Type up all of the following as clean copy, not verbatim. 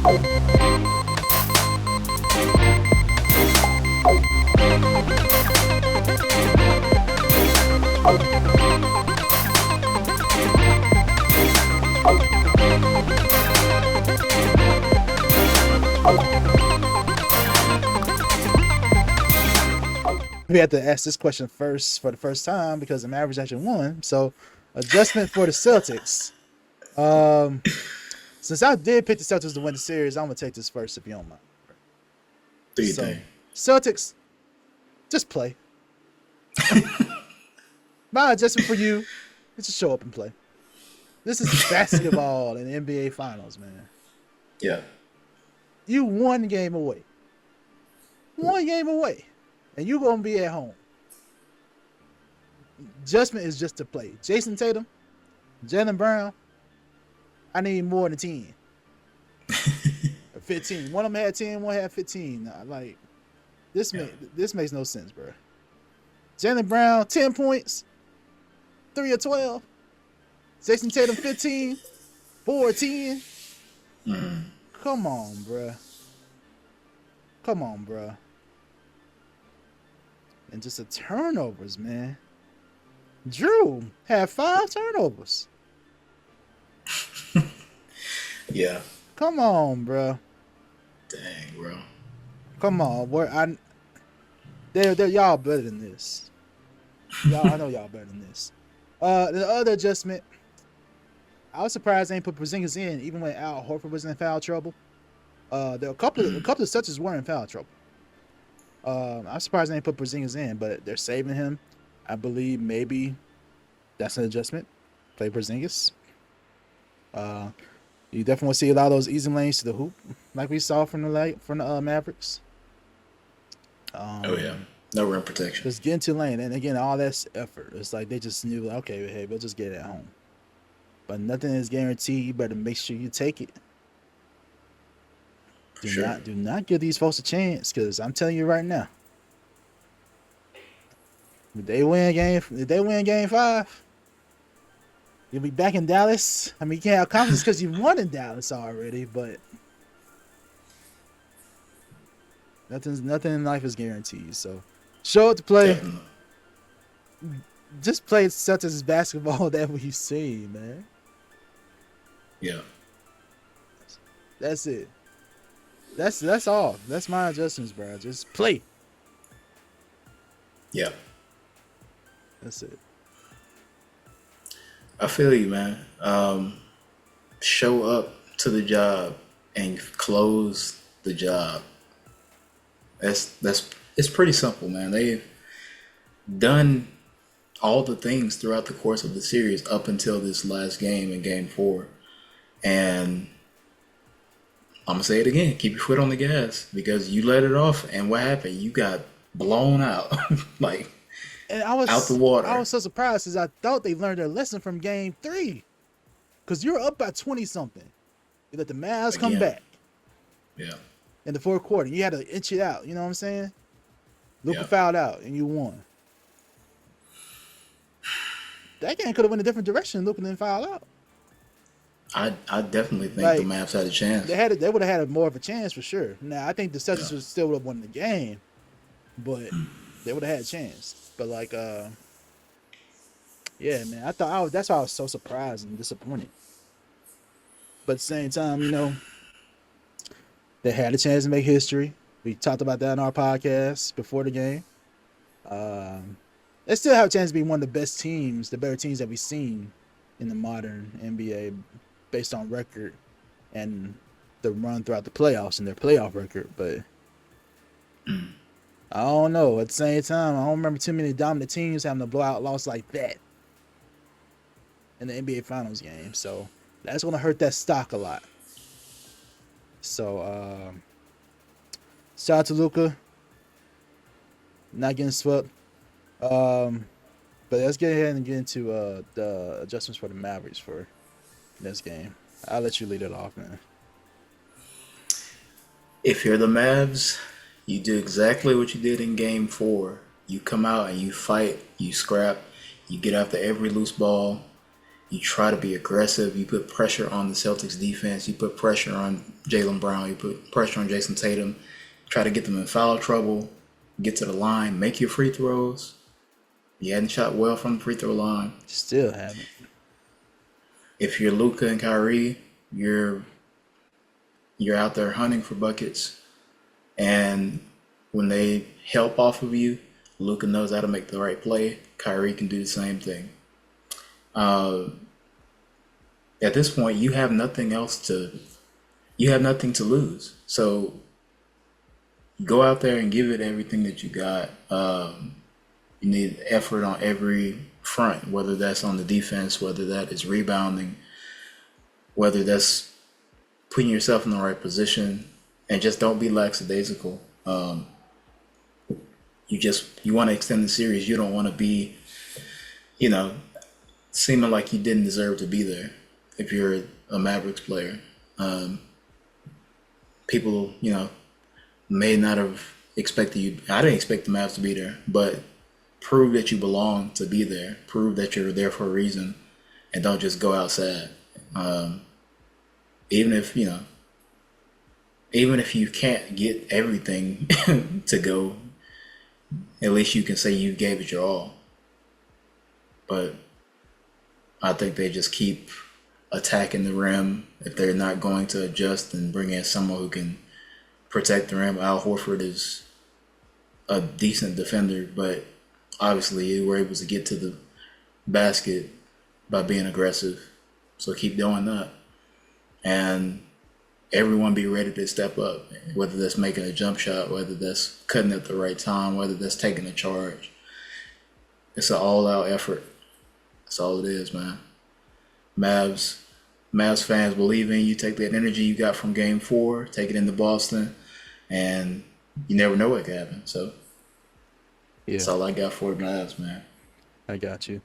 We had to ask this question first for the first time because the Mavs actually won. So, adjustment for the Celtics. Since I did pick the Celtics to win the series, I'm gonna take this first if you don't mind. Do you think? Celtics, just play. My adjustment for you is to show up and play. This is basketball in the NBA Finals, man. Yeah. You one game away. One game away. And you're going to be at home. Adjustment is just to play. Jason Tatum, Jaylen Brown, I need more than 10. 15. One of them had 10, one had 15. Like, this makes no sense, bro. Jaylen Brown, 10 points, 3 of 12. Jason Tatum, 15, 4 of 10. Come on, bro. Come on, bro. And just the turnovers, man. Drew had 5 turnovers. Yeah. Come on, bro. Dang, bro. Come on, they're y'all better than this. I know y'all better than this. The other adjustment, I was surprised they didn't put Porzingis in, even when Al Horford was in foul trouble. There were a couple of Celtics weren't in foul trouble. I'm surprised they didn't put Porzingis in, but they're saving him. I believe maybe that's an adjustment. Play Porzingis. You definitely want to see a lot of those easy lanes to the hoop, like we saw from the Mavericks. Oh yeah, no rim protection. Just get into lane, and again, all that's effort. It's like they just knew, okay, hey, we'll just get it at home. But nothing is guaranteed. You better make sure you take it. Do not give these folks a chance, because I'm telling you right now, if they win game 5, you'll be back in Dallas. I mean, you can't have confidence because you won in Dallas already, but nothing in life is guaranteed. So show up to play. Definitely. Just play Celtics basketball that we've seen, man. Yeah. That's it. That's all. That's my adjustments, bro. Just play. Yeah. That's it. I feel you, man. Show up to the job and close the job. It's pretty simple, man. They've done all the things throughout the course of the series up until this last game in Game 4, and I'm gonna say it again: keep your foot on the gas, because you let it off, and what happened? You got blown out, like out the water. I was so surprised because I thought they learned their lesson from Game 3, because you're up by 20 something. You let the Mavs come back. Yeah. In the fourth quarter, you had to inch it out. You know what I'm saying? Luka fouled out, and you won. That game could have went a different direction. Luka didn't foul out. I definitely think the Mavs had a chance. They would have had more of a chance for sure. Now I think the Celtics would still have won the game, but they would have had a chance. But yeah, man, that's why I was so surprised and disappointed. But at the same time, they had a chance to make history. We talked about that in our podcast before the game. They still have a chance to be one of the best teams, the better teams that we've seen in the modern NBA, based on record and the run throughout the playoffs and their playoff record. But I don't know. At the same time, I don't remember too many dominant teams having a blowout loss like that in the NBA Finals game. So that's going to hurt that stock a lot. So shout out to Luka. Not getting swept. But let's get ahead and get into the adjustments for the Mavericks for this game. I'll let you lead it off, man. If you're the Mavs, you do exactly what you did in Game 4. You come out and you fight, you scrap, you get after every loose ball, You try to be aggressive. You put pressure on the Celtics defense. You put pressure on Jaylen Brown. You put pressure on Jason Tatum. Try to get them in foul trouble. Get to the line. Make your free throws. You hadn't shot well from the free throw line. Still haven't. If you're Luka and Kyrie, you're out there hunting for buckets. And when they help off of you, Luka knows how to make the right play. Kyrie can do the same thing. At this point, you have nothing to lose. So go out there and give it everything that you got. You need effort on every front, whether that's on the defense, whether that is rebounding, whether that's putting yourself in the right position, and just don't be lackadaisical. You want to extend the series. You don't want to be, seeming like you didn't deserve to be there if you're a Mavericks player. People, may not have expected you. I didn't expect the Mavs to be there, but prove that you belong to be there. Prove that you're there for a reason, and don't just go outside. Even if you can't get everything to go, at least you can say you gave it your all. But I think they just keep attacking the rim. If they're not going to adjust and bring in someone who can protect the rim, Al Horford is a decent defender, but obviously you were able to get to the basket by being aggressive. So keep doing that. And everyone be ready to step up, whether that's making a jump shot, whether that's cutting at the right time, whether that's taking a charge. It's an all-out effort. That's all it is, man. Mavs fans believe in you. Take that energy you got from Game 4, take it into Boston, and you never know what can happen. So that's all I got for the Mavs, man. I got you.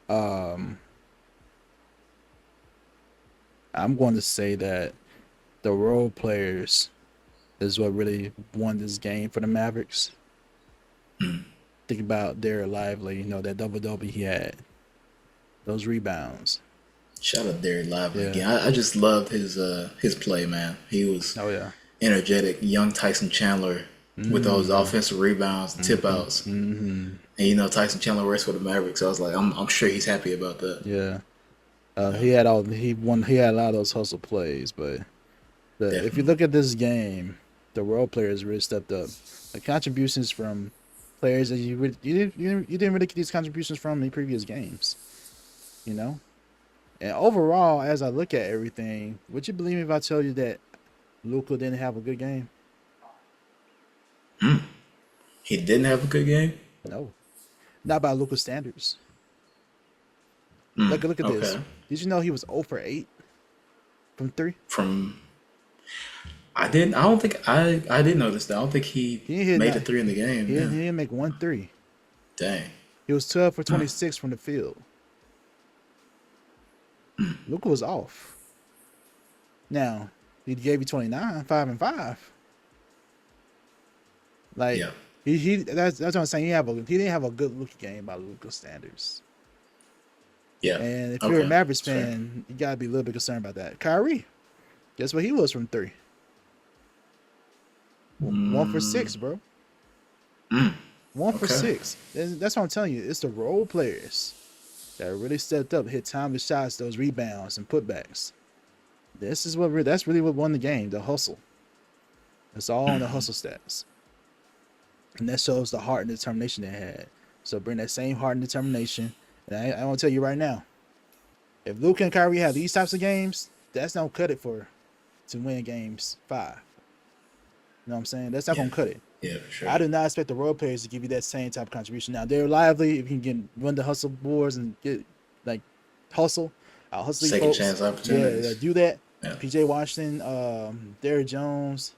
I'm going to say that the role players is what really won this game for the Mavericks. Think about Derek Lively, that double-double he had. Those rebounds. Shout out Derek Lively again. I just loved his play, man. He was energetic, young Tyson Chandler with those offensive rebounds, tip outs. And Tyson Chandler works for the Mavericks, so I was like, I'm sure he's happy about that. Yeah. He had a lot of those hustle plays, but if you look at this game, the role players really stepped up. The contributions from players that you didn't really get these contributions from in previous games, And overall, as I look at everything, would you believe me if I tell you that Luka didn't have a good game? He didn't have a good game? No, not by Luka's standards. Look at this. Did you know he was 0 for 8 from 3? I didn't notice that. I don't think he made a 3 in the game. He didn't make 1 3. Dang. He was 12 for 26 from the field. Luka was off. Now, he gave you 29, 5 and 5. That's what I'm saying. He didn't have a good Luka game by Luka standards. Yeah. And if you're a Mavericks fan, you gotta be a little bit concerned about that. Kyrie, guess what he was from 3? 1 for 6, bro. 1 for 6. That's what I'm telling you. It's the role players that really stepped up, hit timely shots, those rebounds and putbacks. That's really what won the game. The hustle. It's all on the hustle stats, and that shows the heart and determination they had. So bring that same heart and determination. And I want to tell you right now, if Luka and Kyrie have these types of games, that's not cut it to win games 5. You know what I'm saying? That's not gonna cut it. Yeah, for sure. I do not expect the role players to give you that same type of contribution. Now they're lively if you can run the hustle boards and get hustle. I'll hustle second chance opportunities. Yeah, do that. Yeah. PJ Washington, Derrick Jones,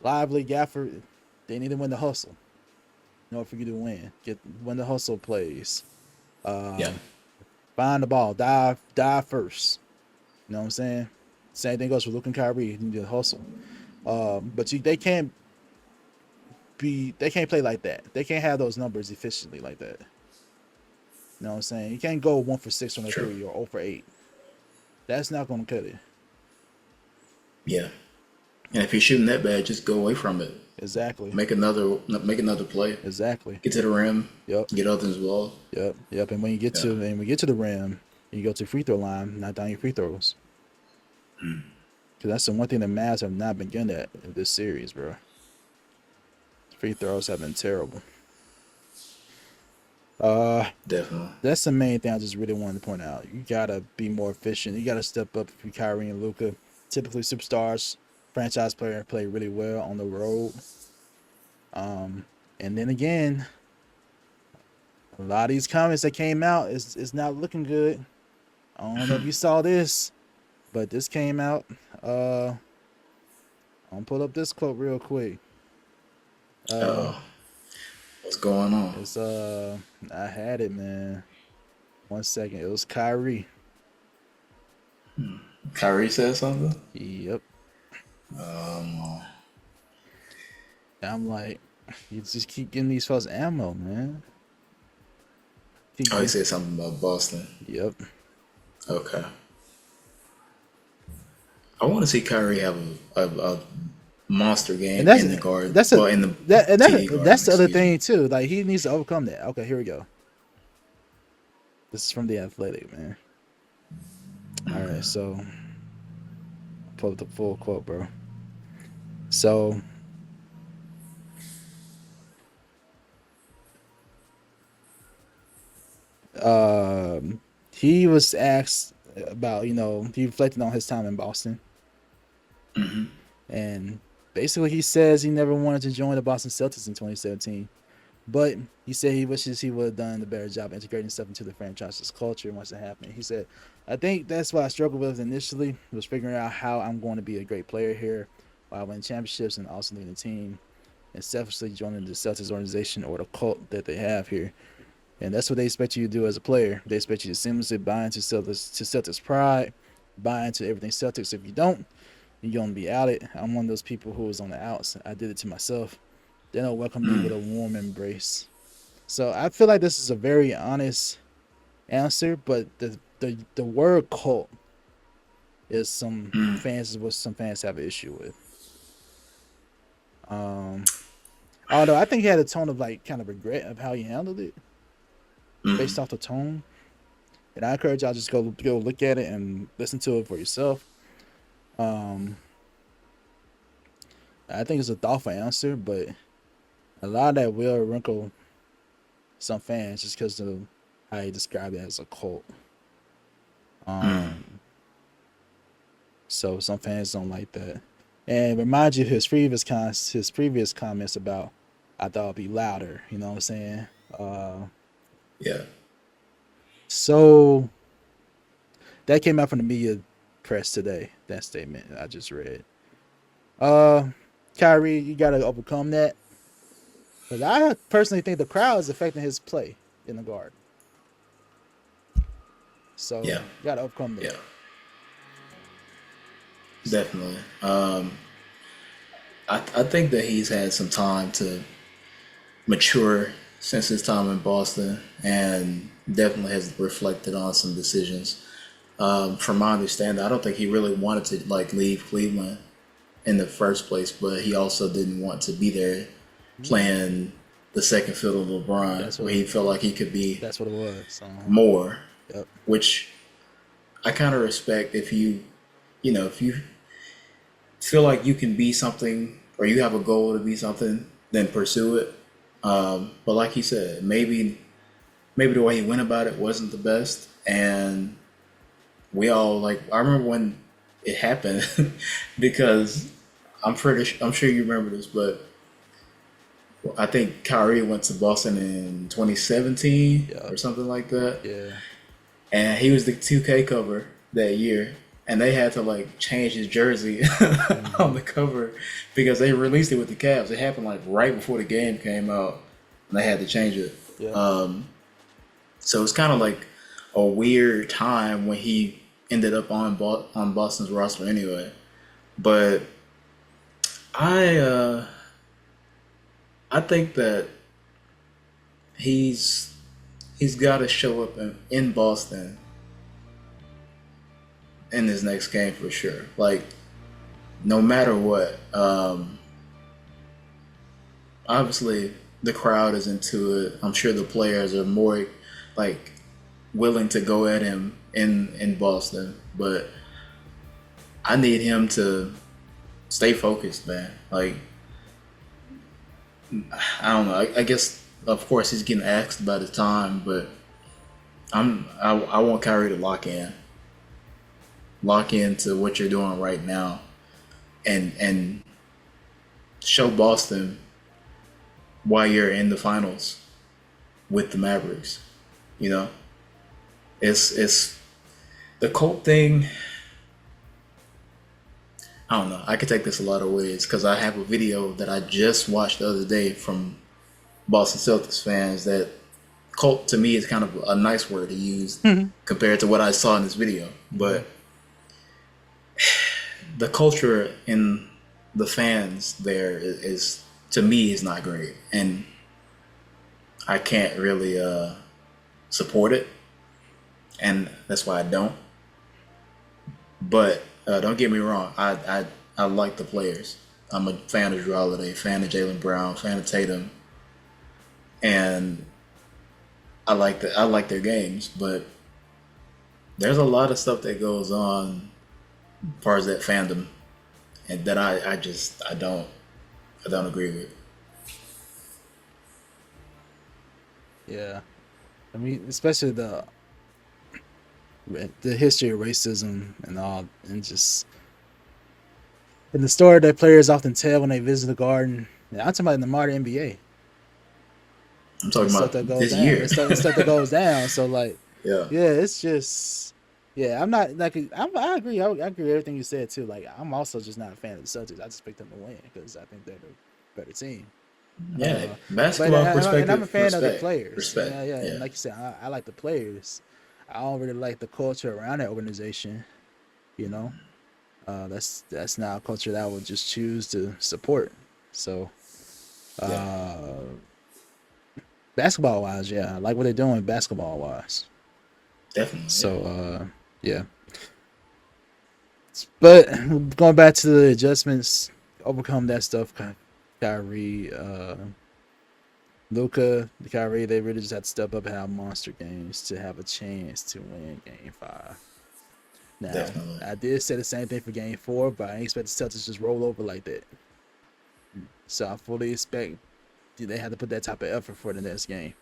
Lively, Gafford, they need to win the hustle. In order for you to win the hustle plays. Find the ball, dive first. You know what I'm saying? Same thing goes for Luka and Kyrie. You need to hustle. But they can't play like that. They can't have those numbers efficiently like that. You know what I'm saying? You can't go 1 for 6 from the True. 3 or 0 for 8. That's not going to cut it. Yeah. And if you're shooting that bad, just go away from it. Exactly. Make another play. Exactly. Get to the rim. Yep. Get others involved. Yep. And when you get to the rim, you go to the free throw line, knock down your free throws. Because that's the one thing the Mavs have not been good at in this series, bro. Free throws have been terrible. Definitely. That's the main thing I just really wanted to point out. You gotta be more efficient. You gotta step up if you're Kyrie and Luka. Typically, superstars, franchise player, play really well on the road. And then again, a lot of these comments that came out is not looking good. I don't know if you saw this, but this came out. I'm gonna pull up this quote real quick. What's going on? It's I had it, man. 1 second. It was Kyrie. Kyrie said something? Yep. I'm like, you just keep getting these folks ammo, man. He said something about Boston. Yep. Okay. I want to see Kyrie have a monster game in the guard. That's the other thing too. Like, he needs to overcome that. Okay, here we go. This is from The Athletic, man. All right, so pull up the full quote, bro. So he was asked about, he reflected on his time in Boston. And basically he says he never wanted to join the Boston Celtics in 2017. But he said he wishes he would have done a better job integrating stuff into the franchise's culture once it happened. He said, I think that's what I struggled with initially, was figuring out how I'm going to be a great player here while winning championships and also leading the team, and selfishly joining the Celtics organization or the cult that they have here. And that's what they expect you to do as a player. They expect you to seamlessly buy into Celtics pride, buy into everything Celtics. If you don't, you're going to be out it. I'm one of those people who was on the outs. I did it to myself. They don't welcome me with a warm embrace. So I feel like this is a very honest answer, but the word cult is some fans have an issue with. Although I think he had a tone of like kind of regret of how he handled it based off the tone. And I encourage y'all just go look at it and listen to it for yourself. I think it's a thoughtful answer, but a lot of that will wrinkle some fans just because of how he described it as a cult. So some fans don't like that. And remind you of his previous comments about, I thought it'd be louder. You know what I'm saying? Yeah. So that came out from the media press today. That statement I just read. Kyrie, you gotta overcome that. But I personally think the crowd is affecting his play in the guard. So you gotta overcome that. Yeah. Definitely. I think that he's had some time to mature since his time in Boston, and definitely has reflected on some decisions. From my understanding, I don't think he really wanted to leave Cleveland in the first place, but he also didn't want to be there playing the second fiddle of LeBron, where he felt like he could be. That's what it was. More. Yep. Which I kind of respect. If you feel like you can be something, or you have a goal to be something, then pursue it. But like he said, maybe the way he went about it wasn't the best, and we all I remember when it happened because I'm sure you remember this, but I think Kyrie went to Boston in 2017 or something like that. Yeah. And he was the 2K cover that year, and they had to change his jersey on the cover because they released it with the Cavs. It happened right before the game came out, and they had to change it. Yeah. So it's kind of a weird time when he ended up on Boston's roster anyway. But I think that he's he's got to show up in Boston in this next game for sure. Like, no matter what. Obviously, the crowd is into it. I'm sure the players are more like willing to go at him in Boston, but I need him to stay focused, man. Like, I don't know. I guess of course he's getting asked about his time, but I want Kyrie to lock into what you're doing right now, and show Boston why you're in the finals with the Mavericks. You know, it's the Colt thing. I don't know. I could take this a lot of ways because I have a video that I just watched the other day from Boston Celtics fans that cult to me is kind of a nice word to use compared to what I saw in this video. But the culture in the fans there is to me is not great, and I can't really support it, and that's why I don't. But don't get me wrong, I like the players. I'm a fan of Drew Holiday, fan of Jaylen Brown, fan of Tatum, and I like their games. But there's a lot of stuff that goes on as far as that fandom, and that I don't agree with. Yeah, I mean, especially the history of racism and all, and just in the story that players often tell when they visit the Garden. I'm talking about in the modern NBA. I'm talking about this down. year. It's stuff that goes down. So like, yeah, it's just, I'm not like I agree. I agree with everything you said too. Like, I'm also just not a fan of the Celtics. I just picked them to win because I think they're the better team. Yeah, basketball perspective. And I'm a fan of the players. Respect. Yeah. And like you said, I like the players. I don't really like the culture around that organization. You know, that's not a culture that I would just choose to support. So, basketball wise, I like what they're doing basketball wise. Definitely. So, yeah. But going back to the adjustments, overcome that stuff. Kyrie, Luka, Kyrie, they really just had to step up and have monster games to have a chance to win Game 5. Now, definitely. I did say the same thing for Game 4, but I ain't expect the Celtics to just roll over like that. So I fully expect they have to put that type of effort for the next game.